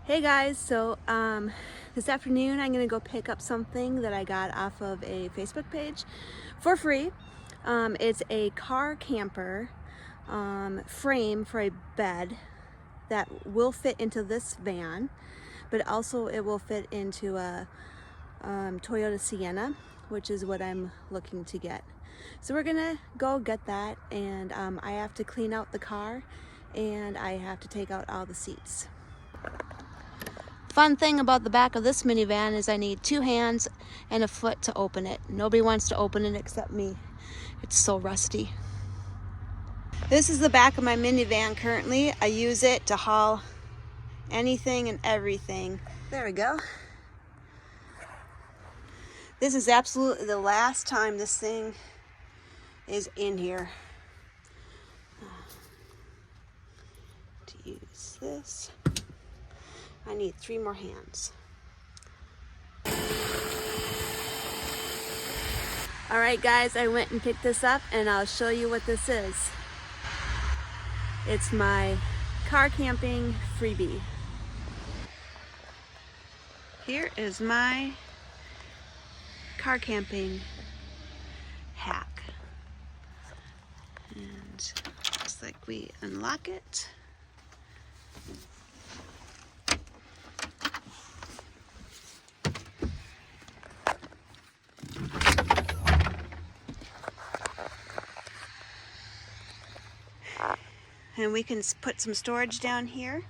Hey guys, so this afternoon I'm gonna go pick up something that I got off of a Facebook page for free. It's a car camper frame for a bed that will fit into this van, but also it will fit into a Toyota Sienna, which is what I'm looking to get. So we're gonna go get that, and I have to clean out the car and I have to take out all the seats. Fun thing about the back of this minivan is I need 2 hands and a foot to open it. Nobody wants to open it except me. It's so rusty. This is the back of my minivan currently. I use it to haul anything and everything. There we go. This is absolutely the last time this thing is in here. To use this, I need 3 more hands. Alright guys, I went and picked this up and I'll show you what this is. It's my car camping freebie. Here is my car camping hack. And looks like we unlock it. And we can put some storage down here.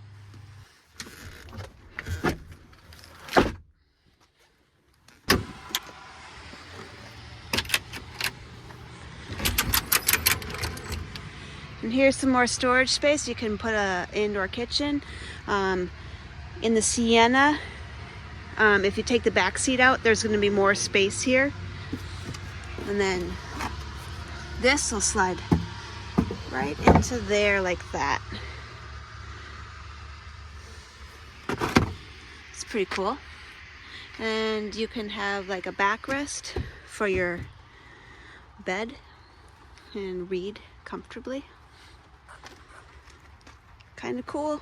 And here's some more storage space. You can put an indoor kitchen. In the Sienna, if you take the back seat out, there's going to be more space here. And then this will slide right into there like that. It's pretty cool. And you can have like a backrest for your bed and read comfortably. Kind of cool.